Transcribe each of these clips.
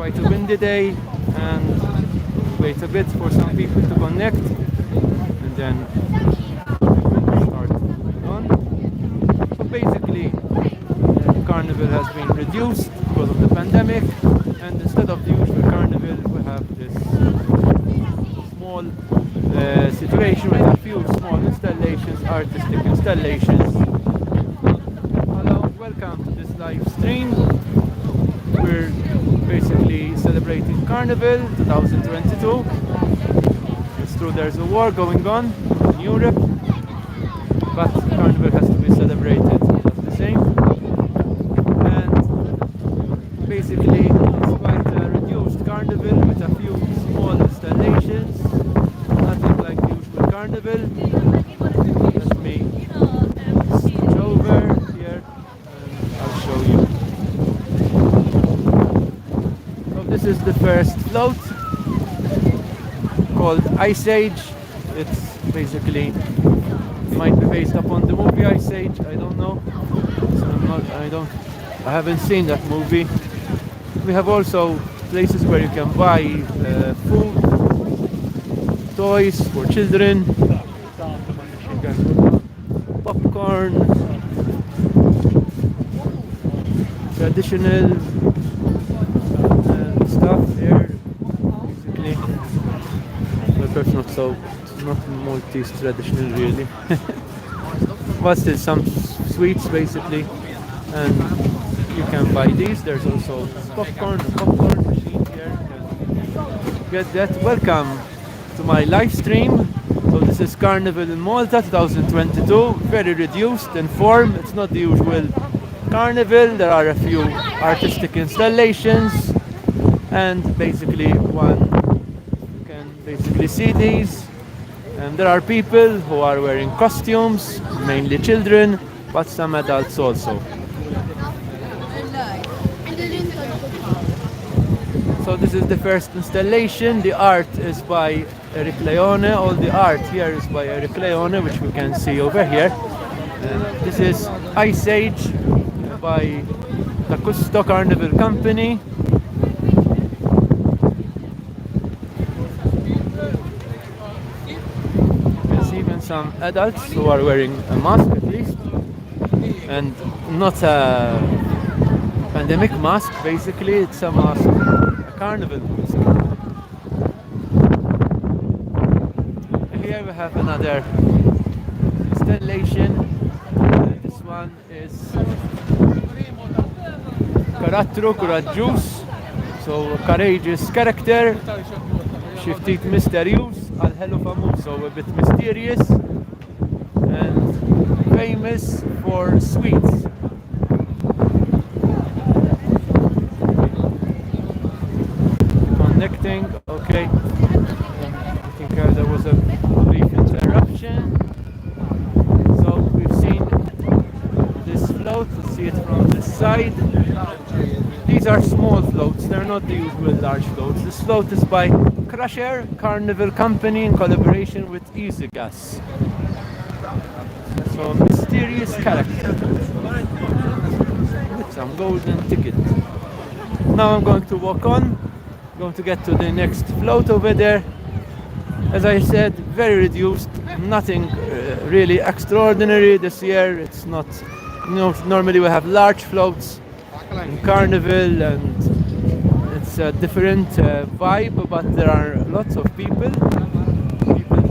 quite a windy day, and wait a bit for some people to connect, and then start on. So basically, carnival has been reduced because of the pandemic, and instead of the usual carnival, we have this small situation with a few small installations, artistic installations. Hello, welcome to this live stream. We're basically celebrating Carnival 2022. It's true there's a war going on in Europe, but Carnival has to be celebrated just the same. And basically it's quite a reduced Carnival with a few small installations, nothing like the usual Carnival. Let me switch over here and I'll show you. This is the first float called Ice Age. It's basically might be based upon the movie Ice Age. I don't know. So I haven't seen that movie. We have also places where you can buy food, toys for children, popcorn, traditional stuff here, basically. But not Maltese traditional really. But still some sweets basically, and you can buy these. There's also a popcorn machine here. You can get that. Welcome to my live stream. So this is Carnival in Malta 2022, very reduced in form. It's not the usual carnival. There are a few artistic installations, and basically one can basically see these, and there are people who are wearing costumes, mainly children, but some adults also. So this is the first installation. The art is by Eric Leone. All the art here is by Eric Leone, which we can see over here. This is Ice Age by the Malta Carnival Company. Some adults who are wearing a mask at least, and not a pandemic mask, basically it's a mask, a carnival mask. And here we have another installation. This one is Karattru Courageous, so a courageous character, Shiftit Mysterious, Al-Hello Famoso, so a bit mysterious and famous for sweets. Connecting, okay. I think there was a brief interruption. So we've seen this float, let's see it from this side. These are small floats, they're not the usual large floats. This float is by Crusher Carnival Company in collaboration with Easy Gas. So mysterious character with some golden ticket. Now I'm going to walk on. I'm going to get to the next float over there. As I said, very reduced, nothing really extraordinary this year. It's not, normally we have large floats in Carnival and it's a different vibe, but there are lots of people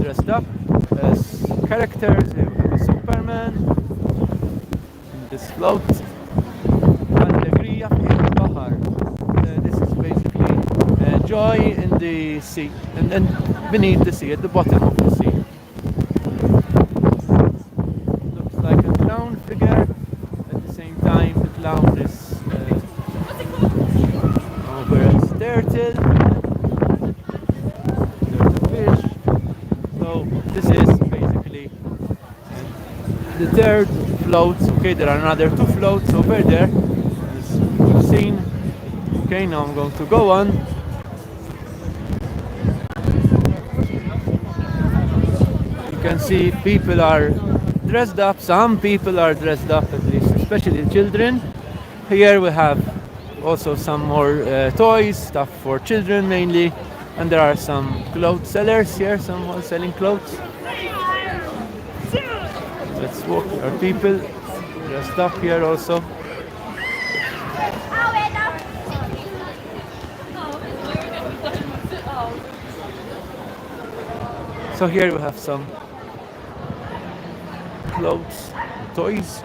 dressed up as characters. We have a Superman in this float. Allegria fil Bahar. This is basically joy in the sea, and then beneath the sea, at the bottom of the sea. Looks like a clown figure. At the same time, the clown is turtle, there's a fish. So this is basically the third float. Okay, there are another two floats over there, as we've seen. Okay, now I'm going to go on. You can see people are dressed up. Some people are dressed up, at least, especially children. Here we have also some more toys, stuff for children mainly, and there are some clothes sellers here, some are selling clothes. Let's walk. There are people dressed up here also. So here we have some clothes, toys.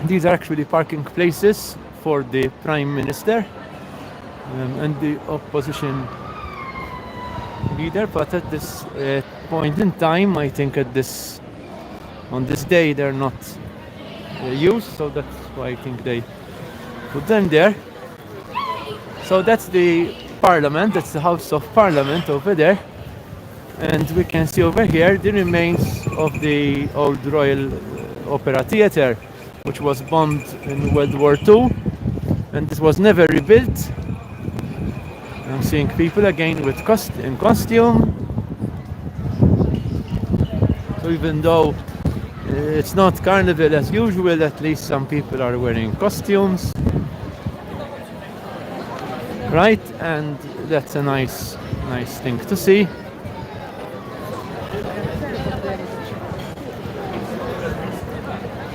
These are actually parking places for the Prime Minister and the opposition leader, but at this point in time, I think on this day they're not used, so that's why I think they put them there. So that's the Parliament, that's the House of Parliament over there, and we can see over here the remains of the old Royal Opera Theatre, which was bombed in World War II, and this was never rebuilt. I'm seeing people again in costume. So even though it's not carnival as usual, at least some people are wearing costumes. Right, and that's a nice thing to see.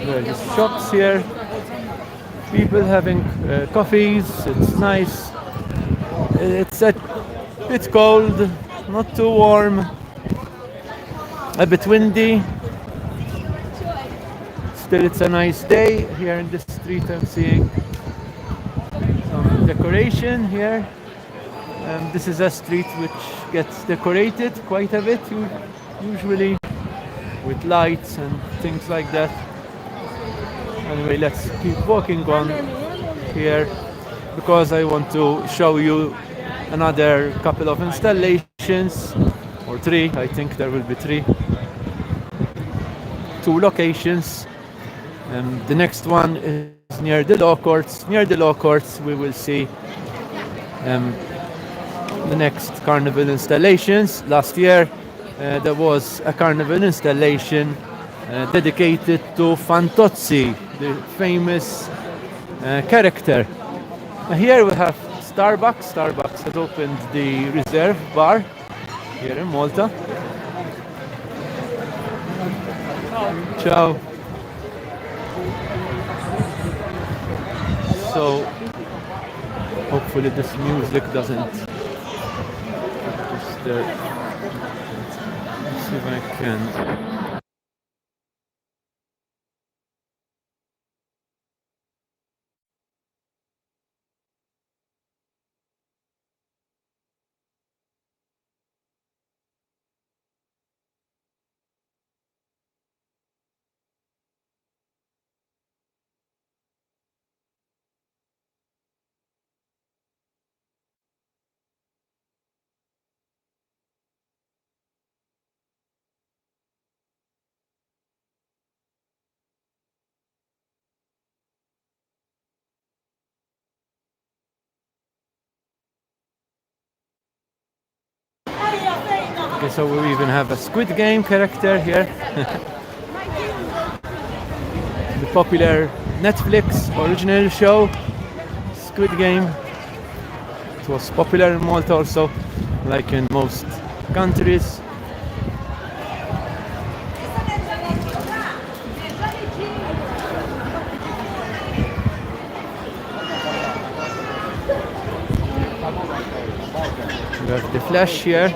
There are shops here, people having coffees. It's nice. It's a bit cold, not too warm, a bit windy. Still, it's a nice day here in the street. I'm seeing some decoration here. This is a street which gets decorated quite a bit, usually with lights and things like that. Anyway, let's keep walking on here because I want to show you another couple of installations, or three. I think there will be two locations. The next one is near the law courts. Near the law courts we will see the next carnival installations. Last year there was a carnival installation dedicated to Fantozzi, the famous character. Here we have Starbucks. Starbucks has opened the Reserve bar here in Malta. Ciao. So hopefully this music doesn't disturb. Let's see if I can. Okay, so we even have a Squid Game character here. The popular Netflix original show, Squid Game. It was popular in Malta also, like in most countries. We have the Flash here.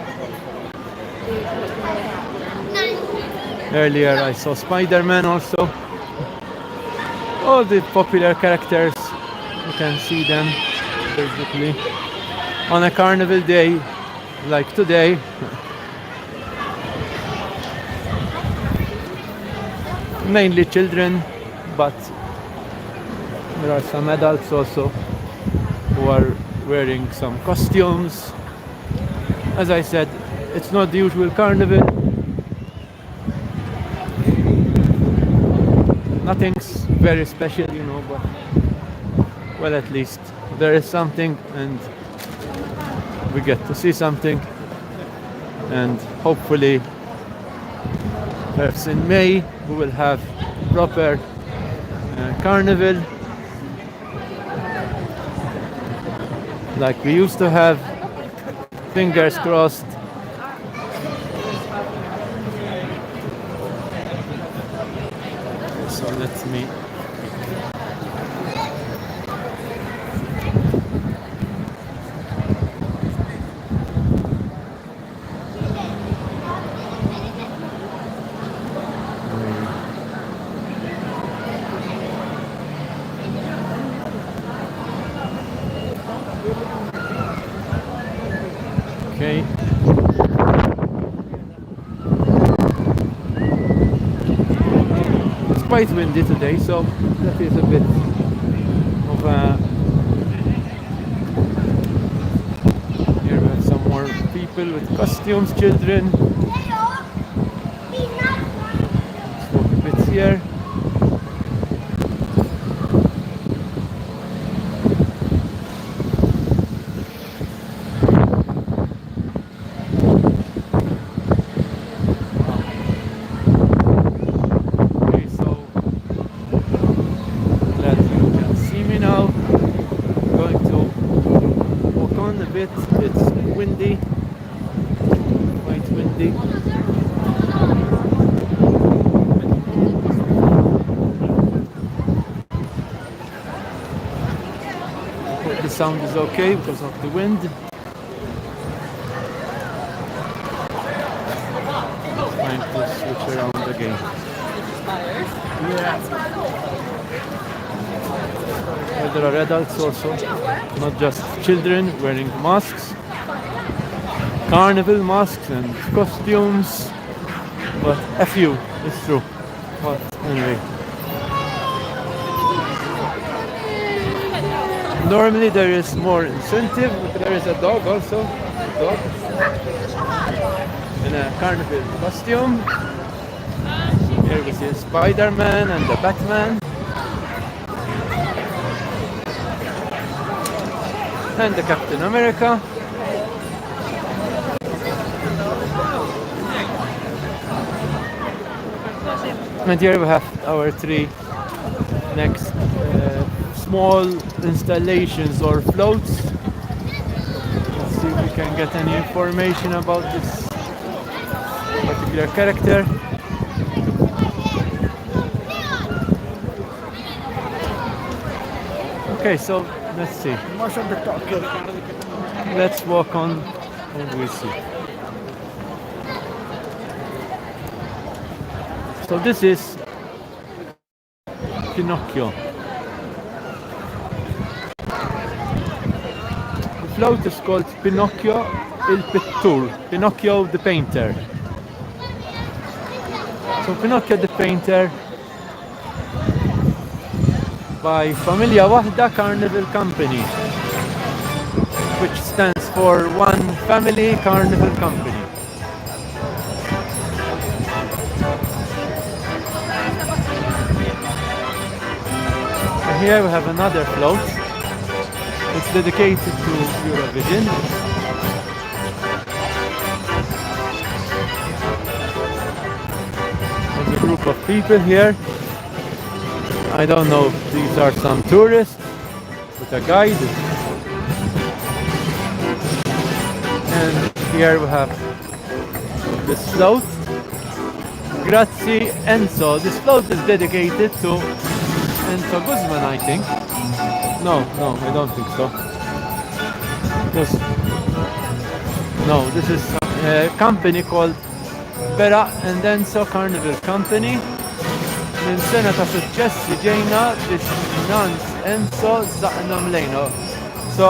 Earlier I saw Spider-Man also. All the popular characters, you can see them basically on a carnival day like today. Mainly children, but there are some adults also who are wearing some costumes. As I said, it's not the usual carnival. Nothing's very special, you know, but well, at least there is something, and we get to see something. And perhaps in May we will have proper Carnival, like we used to have. Fingers crossed. So let's meet. Okay. It's quite windy today, so that is a bit of a... Here we have some more people with costumes, children. Let's walk a bit here. It's windy, quite windy. Hope the sound is okay because of the wind. Trying to switch around again. Well, there are adults also, not just children wearing masks, carnival masks and costumes, but a few, it's true. But anyway. Normally there is more incentive, but there is a dog also, in a carnival costume. Here we see Spider-Man and the Batman. And the Captain America. And here we have our three next small installations or floats. Let's see if we can get any information about this particular character. Okay, so let's see. Let's walk on and we'll see. So this is Pinocchio. The float is called Pinocchio il Pittur, Pinocchio the painter. So Pinocchio the painter by Familja Waħda Carnival Company, which stands for One Family Carnival Company. And here we have another float. It's dedicated to Eurovision. There's a group of people here. I don't know if these are some tourists with a guide. And here we have this float. Grazie Enzo. This float is dedicated to Enzo Guzman, I think. No, I don't think so. No, this is a company called Bera and Enzo Carnival Company. Min sena ta' suċċessi ġejna biex Nanz Enzo zaqna mlejna. So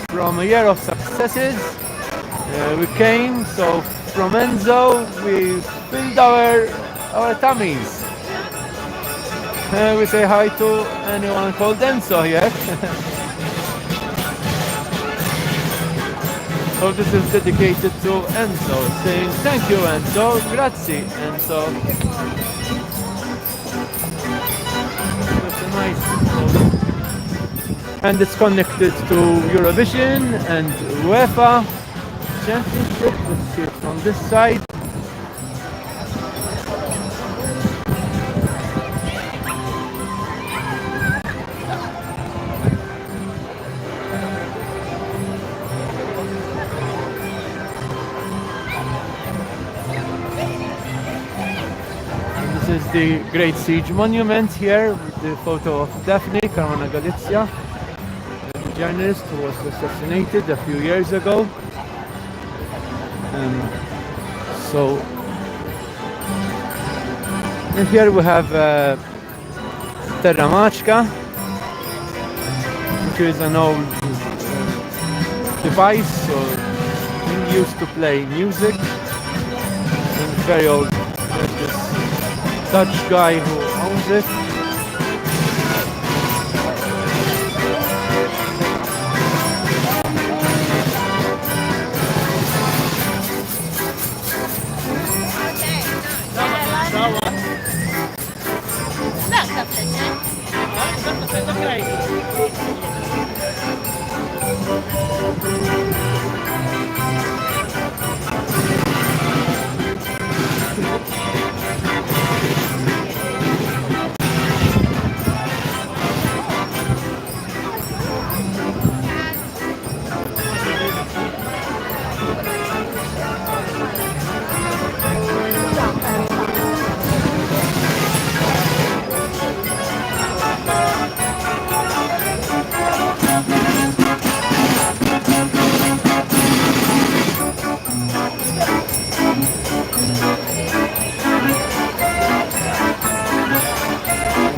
from a year of successes we came, so from Enzo we filled our tummies. We say hi to anyone called Enzo here. So this is dedicated to Enzo, saying thank you Enzo, grazie Enzo. Nice. And it's connected to Eurovision and UEFA Championship. Let's see it from this side. the Great Siege Monument here with the photo of Daphne Caruana Galizia, the journalist who was assassinated a few years ago. So and here we have Terra Machka, which is an old device or thing used to play music. And it's very old. There's this Dutch guy who owns it.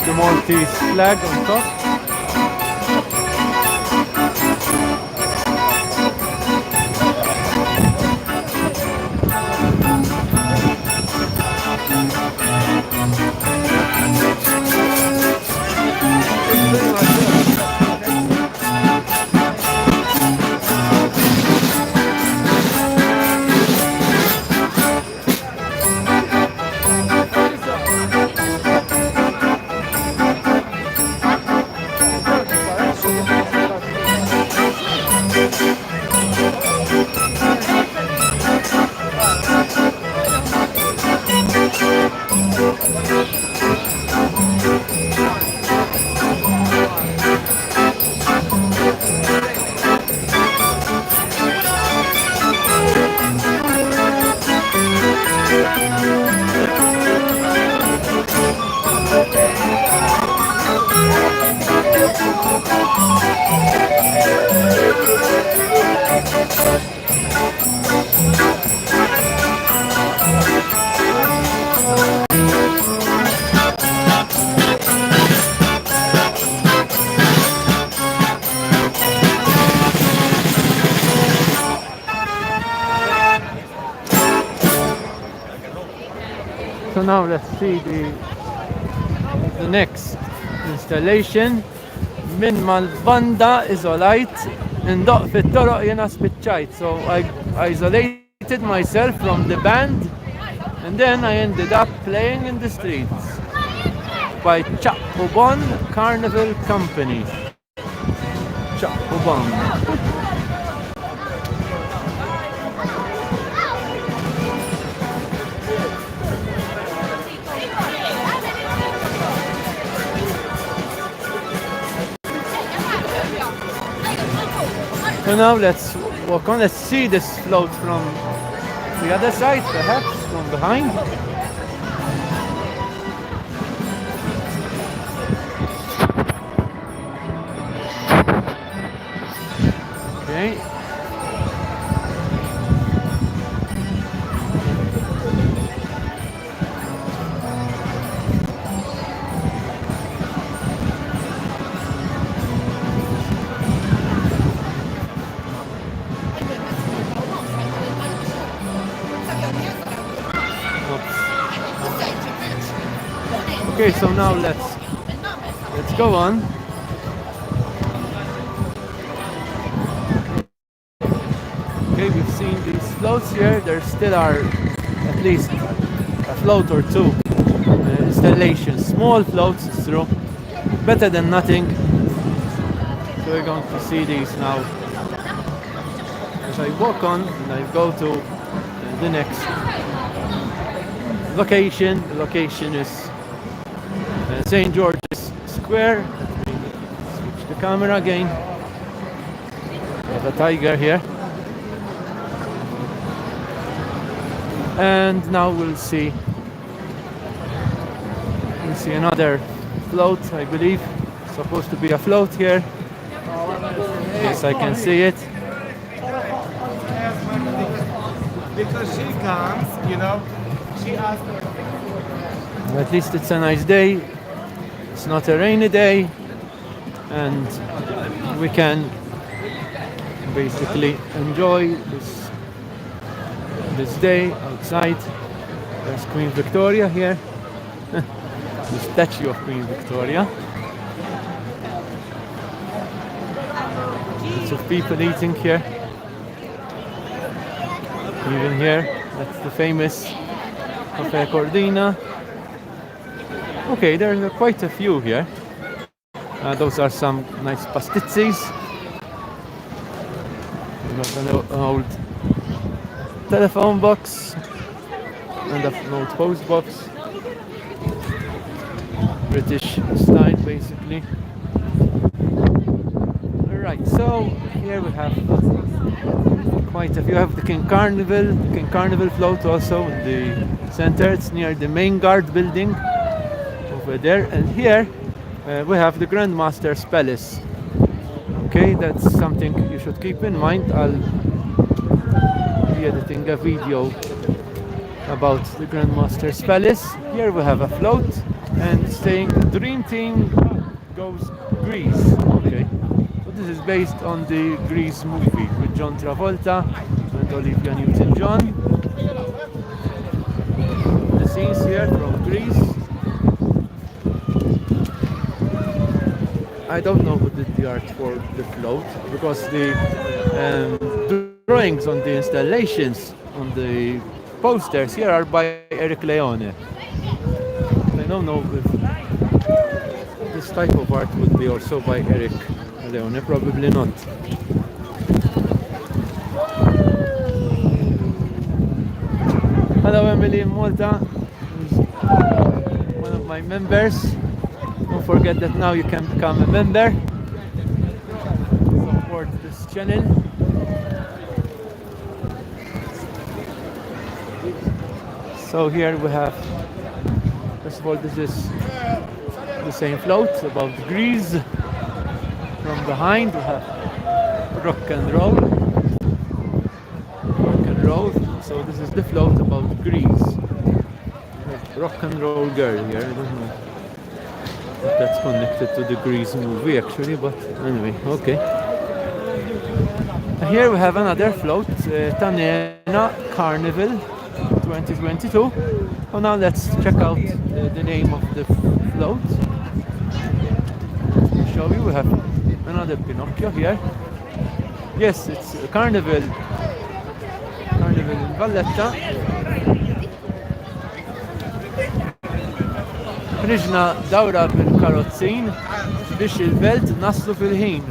The Maltese flag on top. So now let's see the next installation. Min mal-banda iżolajt, indoq fit-toroq jena spiċċajt. So I isolated myself from the band and then I ended up playing in the streets by Malta Carnival Company. Malta. So now let's walk on. Let's see this float from the other side, perhaps from behind. Okay. Okay, so now let's go on. Okay, we've seen these floats here. There still are at least a float or two installations. Small floats, it's true. Better than nothing. So we're going to see these now. As I walk on and I go to the next location. The location is St. George's Square. Let me switch the camera again. We have a tiger here. And now we'll see see another float, I believe. Supposed to be a float here. Yes, I can see it. Because she comes, she asked her. At least it's a nice day. It's not a rainy day, and we can basically enjoy this day outside. There's Queen Victoria here, the statue of Queen Victoria. Lots of people eating here. Even here, that's the famous Caffè Cordina. Okay, there are quite a few here. Those are some nice pastizzis. We've got an old telephone box and an old post box. British style, basically. Alright, so here we have quite a few. You have the King Carnival float also in the center. It's near the main guard building over there. And here we have the Grandmaster's Palace. Okay, that's something you should keep in mind. I'll be editing a video about the Grandmaster's Palace. Here we have a float and saying Dream Team goes Greece. Okay, so this is based on the Greece movie with John Travolta and Olivia Newton-John. The scenes here from Greece. I don't know who did the art for the float, because the drawings on the installations on the posters here are by Eric Leone. I don't know if this type of art would be also by Eric Leone, probably not. Hello Emily in Malta, who's one of my members. Don't forget that now you can become a member. Support this channel. So here we have, first of all, this is the same float about Greece. From behind we have rock and roll. Rock and roll. So this is the float about Greece. Rock and roll girl here, I don't know. That's connected to the Grease movie actually, but anyway, okay. Here we have another float, Malta Carnival 2022. So now let's check out the name of the float. I'll show you, we have another Pinocchio here. Yes, it's a Carnival in Valletta. Ħriġna dawra bil-karozzin biex il-belt naslu fil-ħin.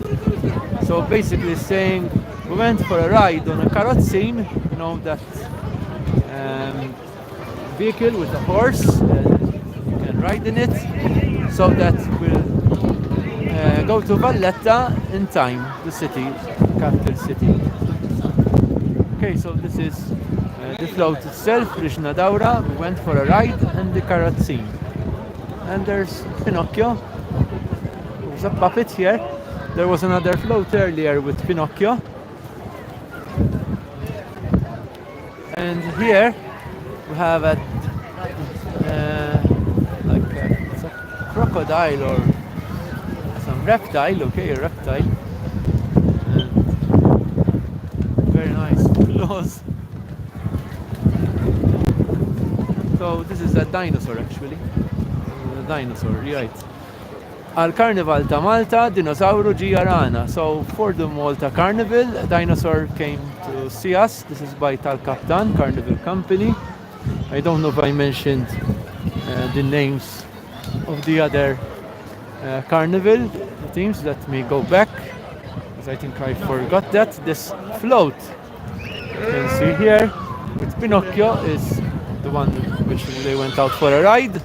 So basically saying we went for a ride on a karozzin, you know, that vehicle with a horse, you can ride in it, so that we'll go to Valletta in time, the city, capital city. Okay, so this is the float itself, ħriġna dawra, we went for a ride in the karozzin. And there's Pinocchio. There's a puppet here. There was another float earlier with Pinocchio. And here we have a it's a crocodile or some reptile. Okay, a reptile. And very nice claws. So this is a dinosaur actually. Dinosaur, right. Al Carnival ta' Malta, dinosauru ġija rana. So for the Malta Carnival, a dinosaur came to see us. This is by Tal Captain Carnival Company. I don't know if I mentioned the names of the other carnival teams. Let me go back, because I think I forgot that. This float you can see here with Pinocchio is the one which they went out for a ride.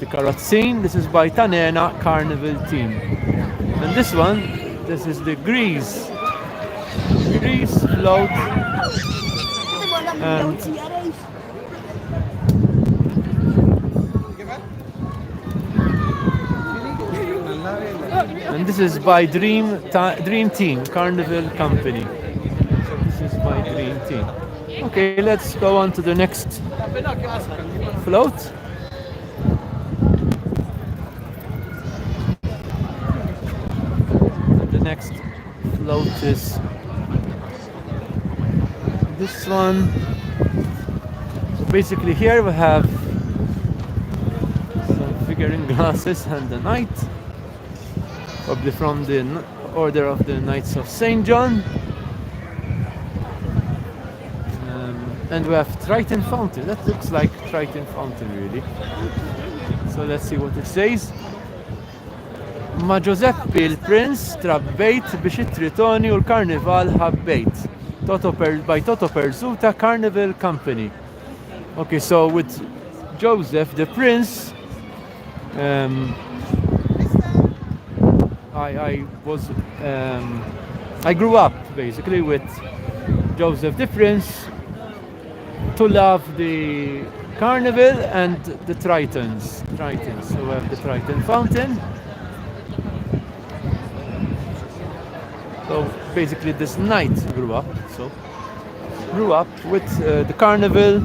The karozzin, this is by Malta Carnival team. And this one, this is the Greece float. And And this is by Dream Team Carnival Company. So this is by Dream Team. Okay, let's go on to the next float. The next float is this one. So basically here we have some figurine glasses and the knight, probably from the order of the Knights of St. John. And we have Triton Fountain. That looks like Triton Fountain really. So let's see what it says. Ma Giuseppe il-Prince trabbejt biex it-Tritoni u l-Karnival ħabbejt. By Toto Perzuta Carnival Company. Okay, so with Joseph the Prince, I grew up basically with Joseph the Prince to love the Carnival and the Tritons. So we have the Triton Fountain. So basically this knight grew up with the Carnival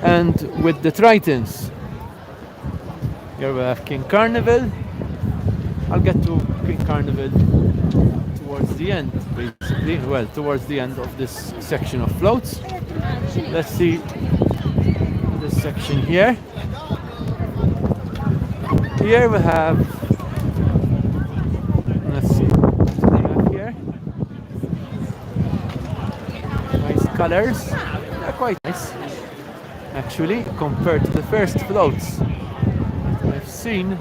and with the Tritons. Here we have King Carnival. I'll get to King Carnival towards the end, basically. Well, towards the end of this section of floats. Let's see this section here. Here we have, let's see what we have here. Nice colors. They're quite nice, actually, compared to the first floats that I've seen,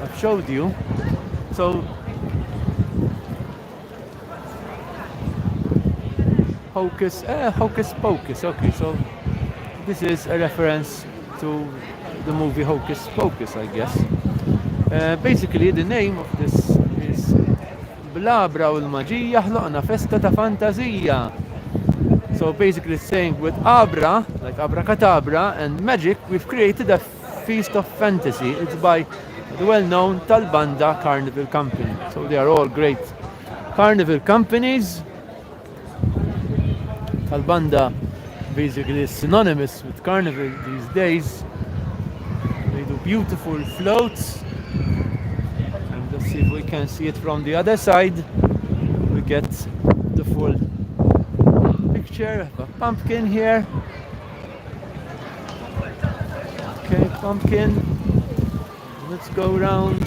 I've showed you. So Hocus Pocus. Okay, so this is a reference to the movie Hocus Pocus, I guess. Basically, the name of this is Bl-Abra u l-Maġija ħloqna festa ta' fantazija. So basically it's saying with Abra, like abracadabra, and magic, we've created a feast of fantasy. It's by the well-known Talbanda Carnival Company. So they are all great carnival companies. Talbanda basically is synonymous with carnival these days. They do beautiful floats. And let's see if we can see it from the other side. We get the full picture of a pumpkin here. Okay, pumpkin. Let's go around.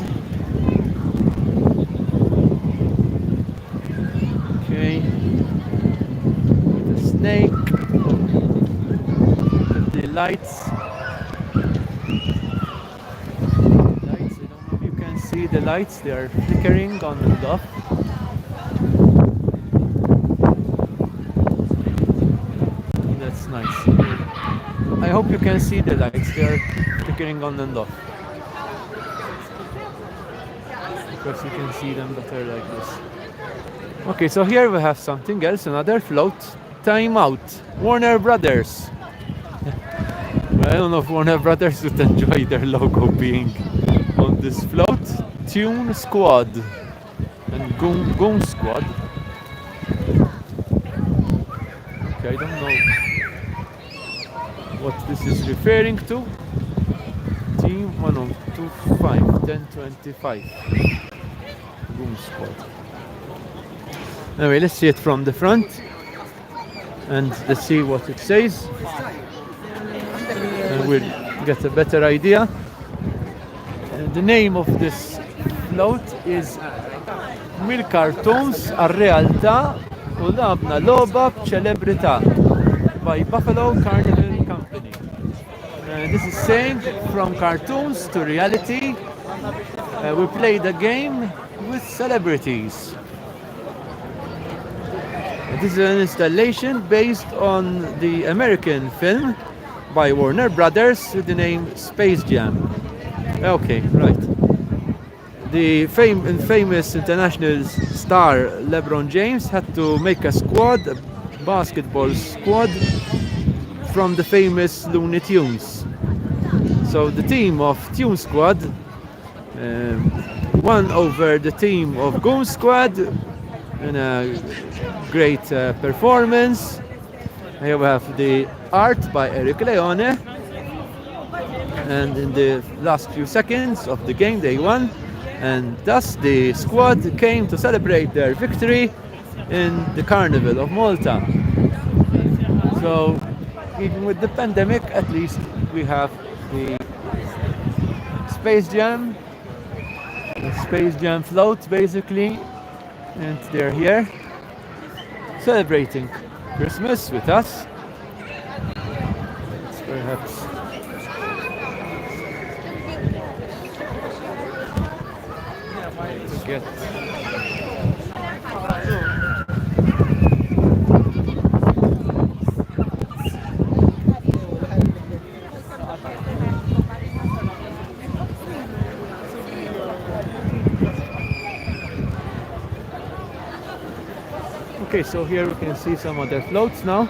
Okay. Snake, the lights. I don't know if you can see the lights, they are flickering on and off. That's nice. I hope you can see the lights, they are flickering on and off. Because you can see them better like this. Okay, so here we have something else, another float. Time Out, Warner Brothers. I don't know if Warner Brothers would enjoy their logo being on this float. Tune Squad and Goon Squad. Okay, I don't know what this is referring to. Team 1025, 1025. Goon Squad. Anyway, let's see it from the front. And let's see what it says, and we'll get a better idea. The name of this float is Mill-Cartoons għar-realtà u labna logħba b'ċelebrità by Buffalo Carnival Company. This is saying from cartoons to reality. We played a game with celebrities. This is an installation based on the American film by Warner Brothers with the name Space Jam. Okay, right. The famous international star LeBron James had to make a squad, a basketball squad, from the famous Looney Tunes. So the team of Tune Squad won over the team of Goon Squad in a great performance. Here we have the art by Eric Leone, and in the last few seconds of the game they won, and thus the squad came to celebrate their victory in the Carnival of Malta. So even with the pandemic, at least we have the Space Jam float basically, and they're here celebrating Christmas with us. It's perhaps to get Okay, so here we can see some other floats now.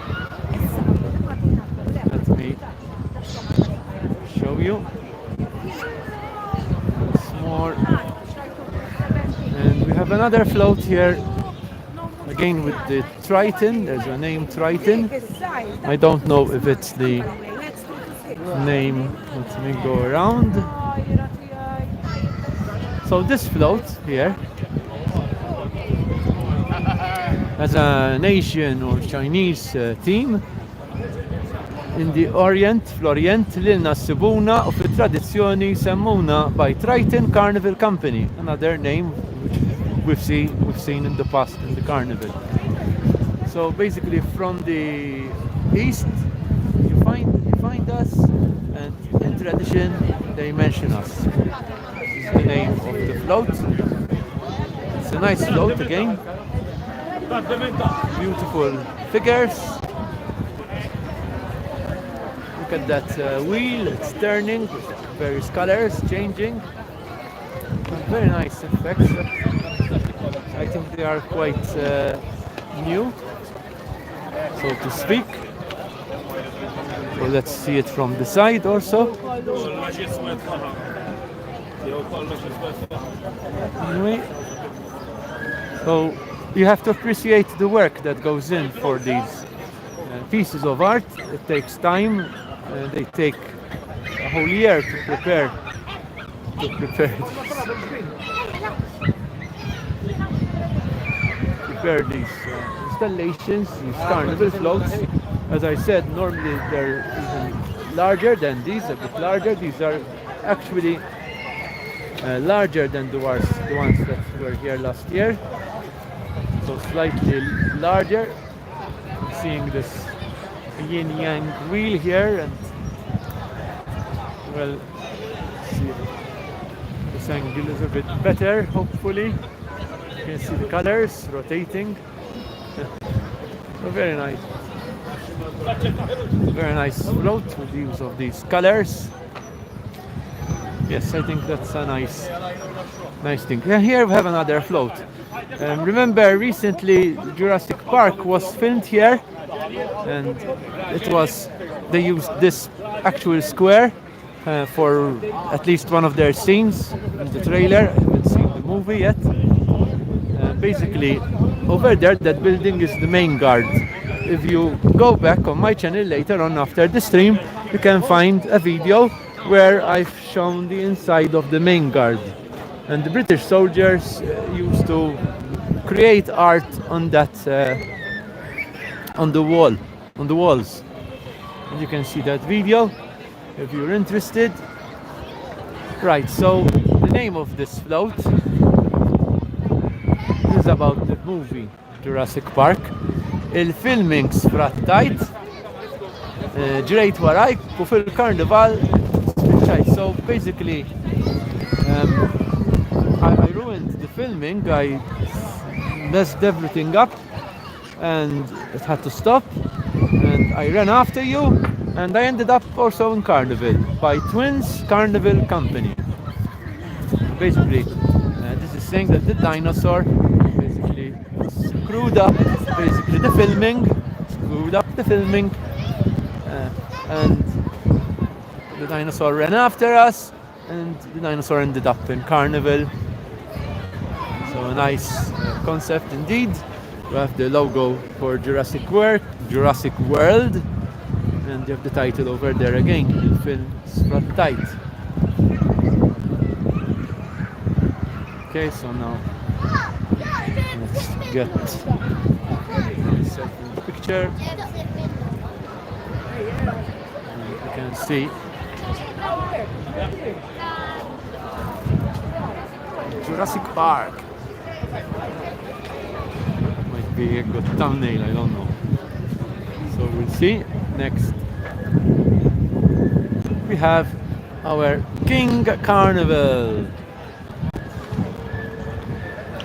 Let me show you. Once more. And we have another float here, again with the Triton. There's a name Triton. I don't know if it's the name. Let me go around. So this float here as an Asian or Chinese team in the Orient, fl-Orient lilna ssibuna u fit-tradizzjoni semmuna by Triton Carnival Company, another name which we've seen in the past in the carnival. So basically from the east you find us, and in tradition they mention us. This is the name of the float. It's a nice float again. Beautiful figures. Look at that wheel, it's turning with various colors changing. Very nice effects. I think they are quite new, so to speak. So let's see it from the side also. Anyway, so you have to appreciate the work that goes in for these pieces of art. It takes time. They take a whole year to prepare these installations, these carnival floats. As I said, normally they're even larger than these, a bit larger. These are actually larger than the ones that were here last year. So slightly larger. I'm seeing this yin-yang wheel here, and well, see this angle is a bit better, hopefully. You can see the colors rotating. So very nice. Very nice float with the use of these colors. Yes, I think that's a nice thing. And here we have another float. Remember, recently Jurassic Park was filmed here, and they used this actual square for at least one of their scenes in the trailer. I haven't seen the movie yet. Basically, over there, that building is the main guard. If you go back on my channel later on after the stream, you can find a video where I've shown the inside of the main guard. And the British soldiers used to create art on that, on the walls. And you can see that video if you're interested. Right, so the name of this float is about the movie Jurassic Park. Il-filming sfrattajt, ġrejt warajk u fil-karnival spiċċajt. So basically, I ruined the filming. I messed everything up and it had to stop, and I ran after you, and I ended up also in Carnival by Twins Carnival Company. Basically, this is saying that the dinosaur basically screwed up the filming, and the dinosaur ran after us, and the dinosaur ended up in Carnival So a nice concept indeed. You have the logo for Jurassic World, and you have the title over there again, il-film Sprattajt. Okay, so now let's get myself in the picture. And you can see Jurassic Park. Might be a good thumbnail, I don't know. So we'll see. Next we have our King Carnival.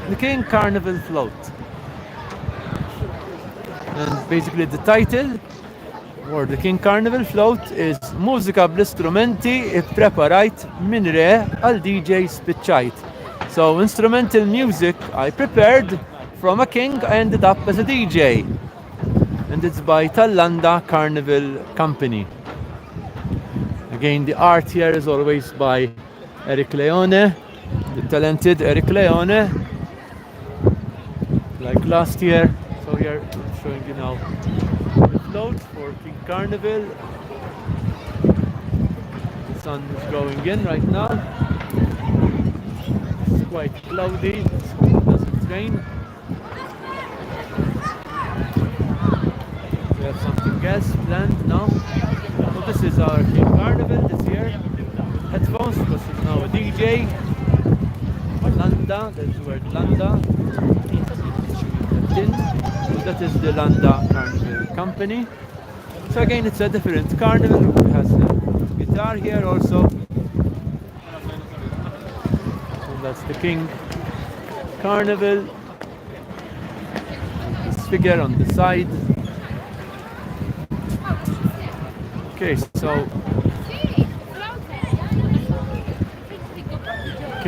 The King Carnival float. And basically the title for the King Carnival float is Mużika bl-istrumenti ippreparajt min re għal DJ spiċċajt. So instrumental music I prepared from a king, I ended up as a DJ. And it's by Malta Carnival Company. Again, the art here is always by Eric Leone, the talented Eric Leone. Like last year. So here I'm showing you now the float for King Carnival. The sun is going in right now. It's quite cloudy, so it doesn't rain. We have something else planned now. So this is our King Carnival this year. Headphones because he's now a DJ. Landa, there's the word Landa. So that is the Malta Carnival Company. So again, it's a different carnival. It has a guitar here also. And that's the King Carnival. And this figure on the side. Okay,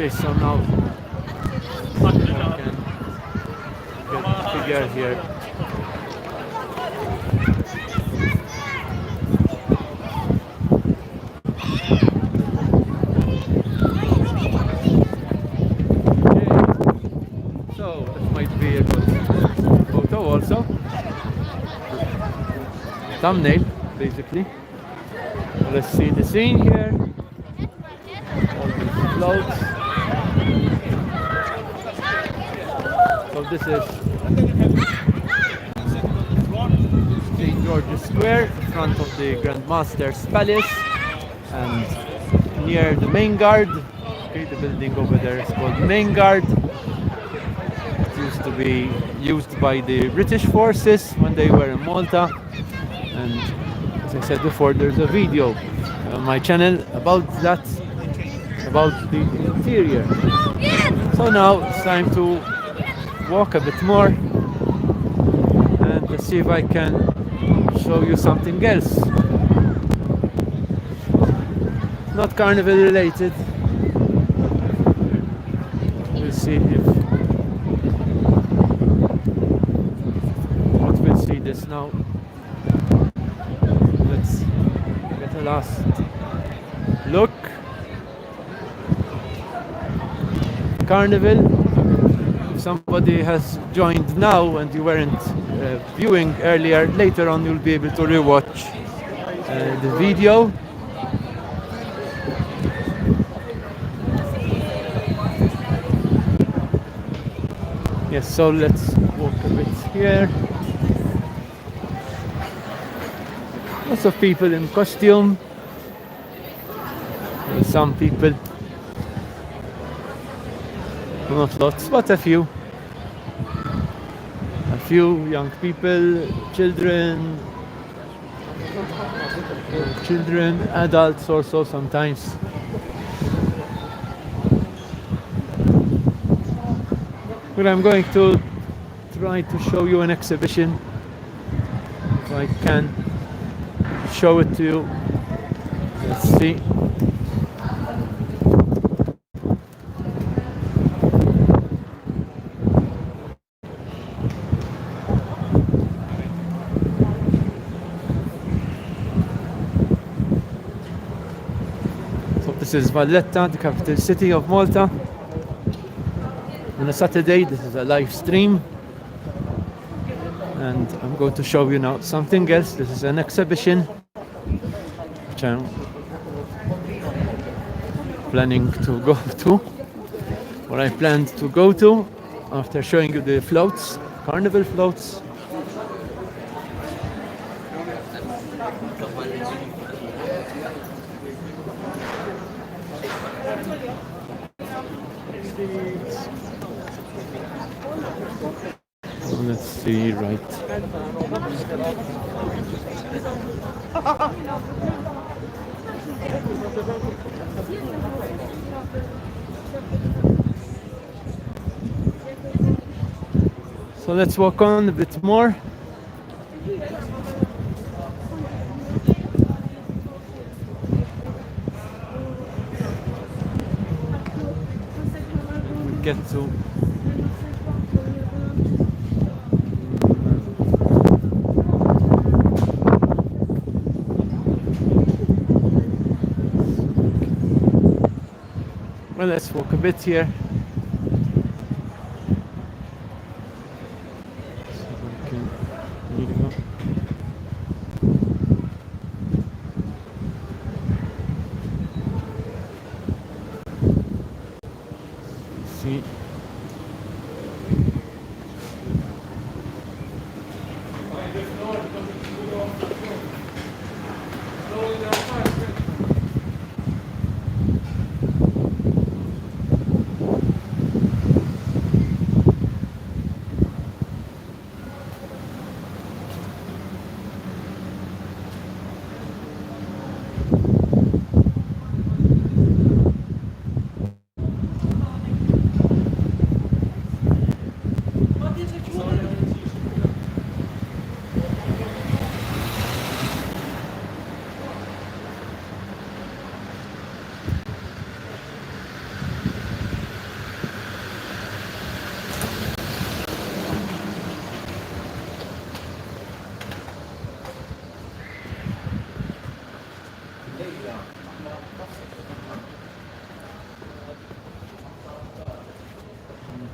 so now I can get the figure here. So this might be a good photo also. Thumbnail, basically. So let's see the scene here. All these floats. So this is St. George's Square, in front of the Grand Master's Palace, and near the Main Guard. Okay, the building over there is called the Main Guard. It used to be used by the British forces when they were in Malta. And as I said before, there's a video on my channel about that, about the interior. So now it's time to walk a bit more and let's see if I can show you something else. Not carnival related. We'll see if we'll see this now. Let's get a last look. Carnival. If somebody has joined now and you weren't viewing earlier, later on you'll be able to rewatch the video. Yes, so let's walk a bit here. Lots of people in costume. And some people, not lots, but a few. A few young people, children, adults also sometimes. But I'm going to try to show you an exhibition, if I can show it to you. Let's see. So this is Valletta, the capital city of Malta. on a Saturday. This is a live stream, and I'm going to show you now something else. This is an exhibition which I'm planning to go to, or I planned to go to after showing you the floats, carnival floats. Let's see, right. So let's walk on a bit more. We get to well, let's walk a bit here. Here you go. See.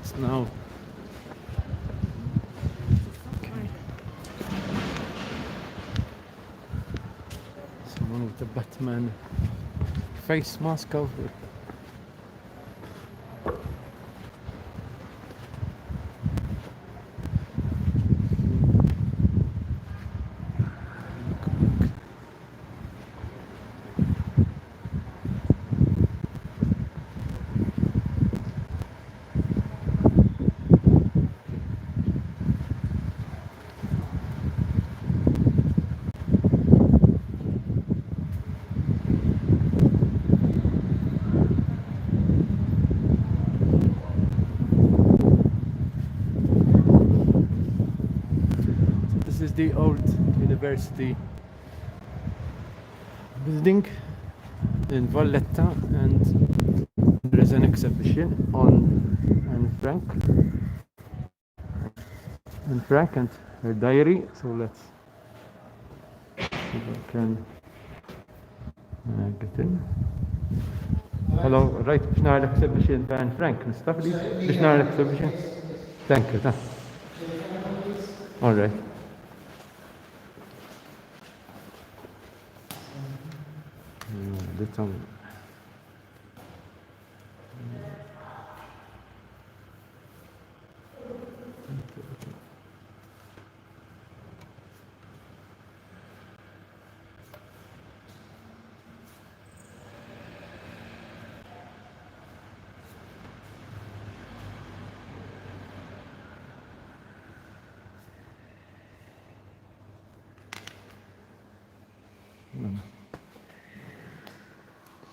It's now. Okay. Someone with a Batman face mask over. This is the old university building in Valletta, and there is an exhibition on Anne Frank and her diary. So let's see if I can get in. Hello, right, biex nara l-exhibition ta' Anne Frank, nistaf li biex nara l-exhibition? Thank you, ta. All right. That's all.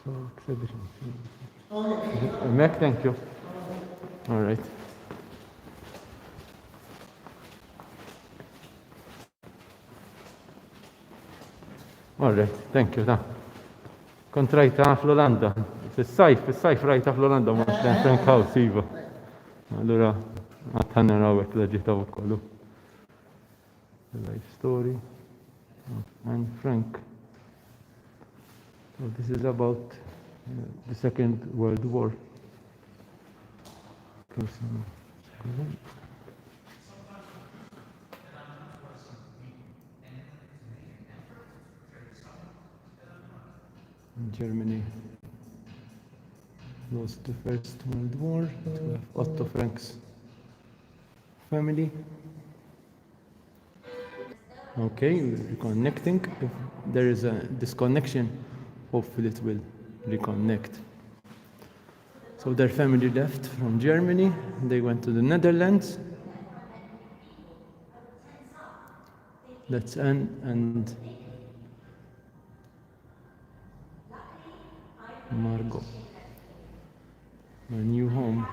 So exhibition. Mac, thank you. All right. All right, thank you. Kont rajta fl-Olanda. Fis-sajf rajta fl-Olanda ma' Frank House, iva. Allura għatħanna rawek l-ġita u kollu. Life story. And Frank. So this is about the Second World War. Germany lost the First World War to have Otto Frank's family. Okay, reconnecting. If there is a disconnection, hopefully it will reconnect. So their family left from Germany. They went to the Netherlands. That's Anne and Margot. A new home.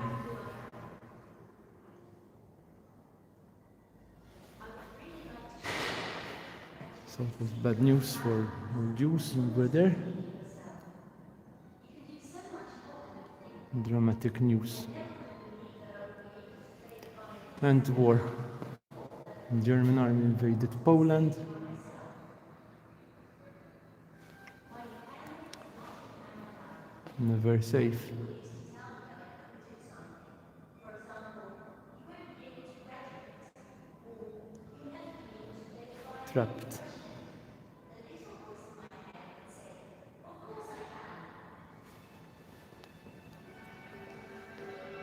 So it was bad news for Jews who were there. Dramatic news. And war. The German army invaded Poland. Never safe. Trapped.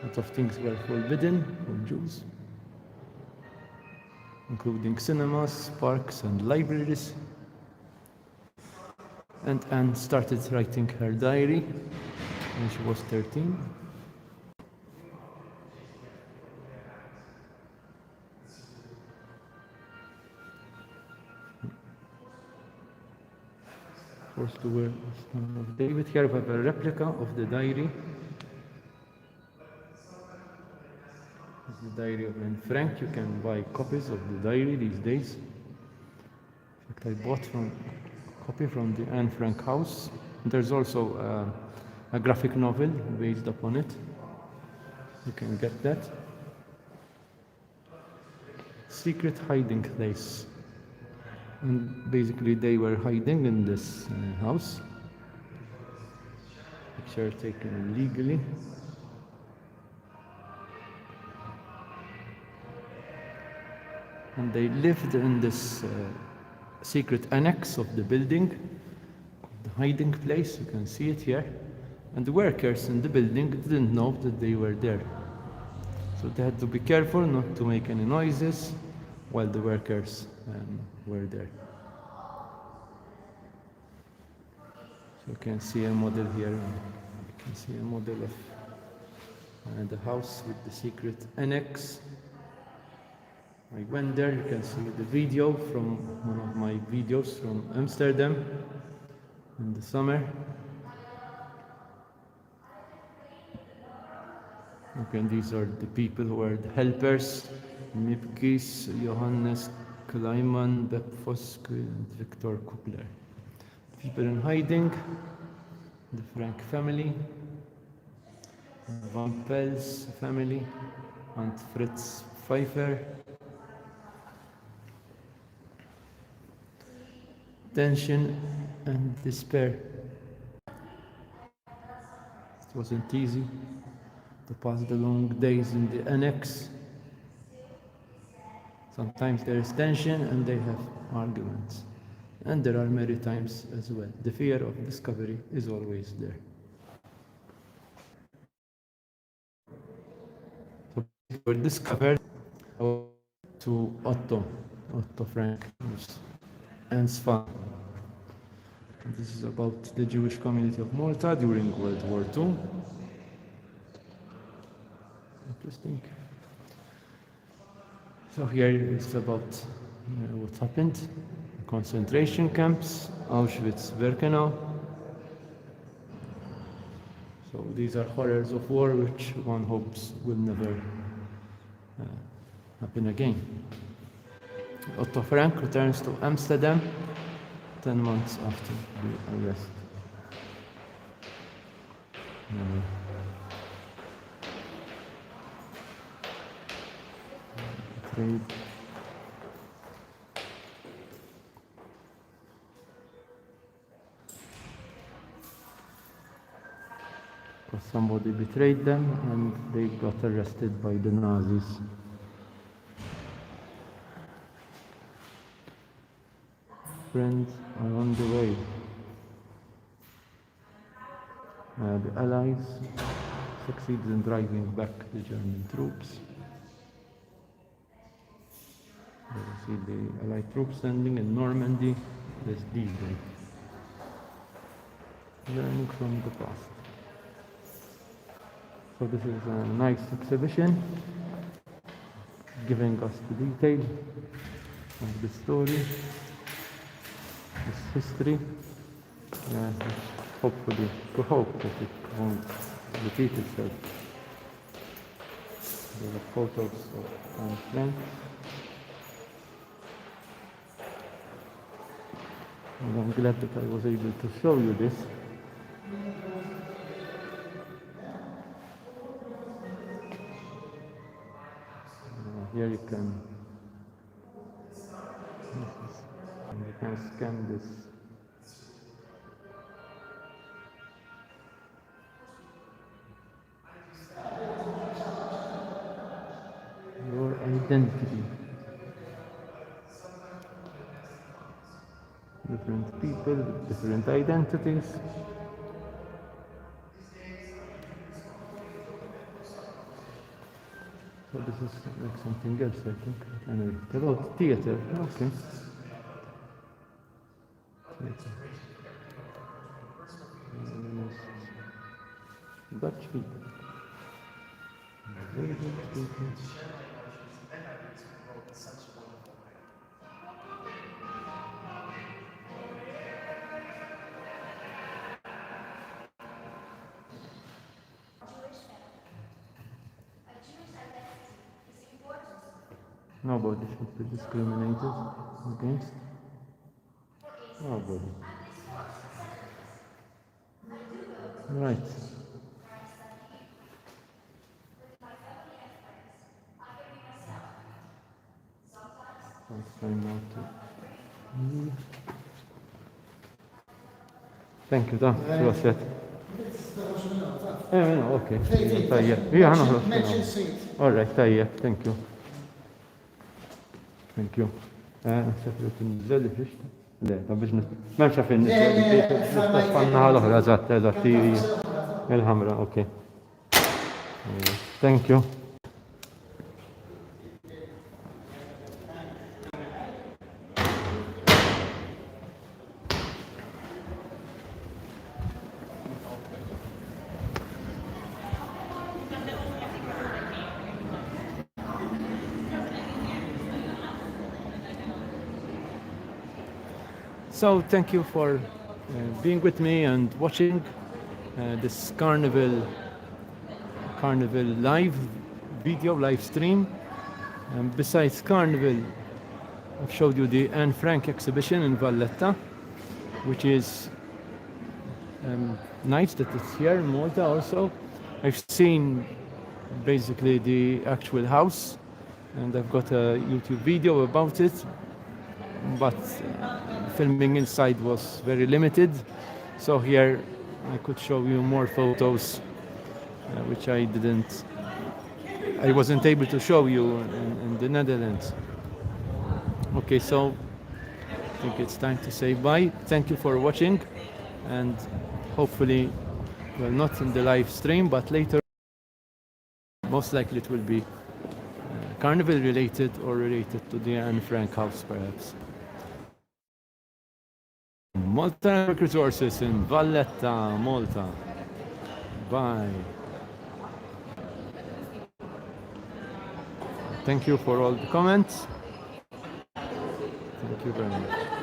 Lots of things were forbidden for Jews, including cinemas, parks, and libraries. And Anne started writing her diary when she was 13. Forced to wear David. Here we have a replica of the diary. It's the diary of Anne Frank. You can buy copies of the diary these days. In fact, I bought a copy from the Anne Frank house. There's also a graphic novel based upon it. You can get that. Secret hiding place. And basically they were hiding in this house. Picture taken illegally. And they lived in this secret annex of the building, the hiding place. You can see it here. And the workers in the building didn't know that they were there. So they had to be careful not to make any noises while the workers were there. So you can see a model here. You can see a model of the house with the secret annex. I went there. You can see the video from one of my videos from Amsterdam in the summer. Okay, and these are the people who are the helpers. Mipkis, Johannes Kleiman, Beb Foske, and Victor Kugler. People in hiding, the Frank family, Van Pel's family, and Fritz Pfeiffer. Tension and despair. It wasn't easy to pass the long days in the annex. Sometimes there is tension and they have arguments. And there are many times as well. The fear of discovery is always there. So we were discovered to Otto Frank, Anne's father. This is about the Jewish community of Malta during World War II. Interesting. So here is about what happened. Concentration camps, Auschwitz-Birkenau. So these are horrors of war which one hopes will never happen again. Otto Frank returns to Amsterdam 10 months after the arrest. Trade. somebody betrayed them and they got arrested by the Nazis. Friends are on the way. The Allies succeeded in driving back the German troops. There you see the Allied troops standing in Normandy. There's D-Day. Learning from the past. So this is a nice exhibition, giving us the detail of the story, this history. Hopefully, to hope that it won't repeat itself. There are photos of Anne Frank. And I'm glad that I was able to show you this. Here you can scan this. Your identity. Different people with different identities. So this is like something else, I think. Anyway, about theater. Okay. Theater. Dutch people. Very Dutch people. Nobody should be discriminated against. Nobody. Right. Let's find out. Thank you, Dan. Proset. Okay. Yeah, no. All right, thank you. Thank you. Sekret nżelli fiex? Le, ta' biex memxa fin nisfanna l-oħra, eżatt, il-ħamra, ok. Thank you. So thank you for being with me and watching this carnival live video, live stream. Besides Carnival, I've showed you the Anne Frank exhibition in Valletta, which is nice that it's here in Malta also. I've seen basically the actual house and I've got a YouTube video about it, but filming inside was very limited, so here I could show you more photos which I wasn't able to show you in the Netherlands. Okay, so I think it's time to say bye. Thank you for watching, and hopefully, well, not in the live stream, but later, most likely it will be Carnival related or related to the Anne Frank house perhaps. Malta Resources in Valletta, Malta. Bye. Thank you for all the comments. Thank you very much.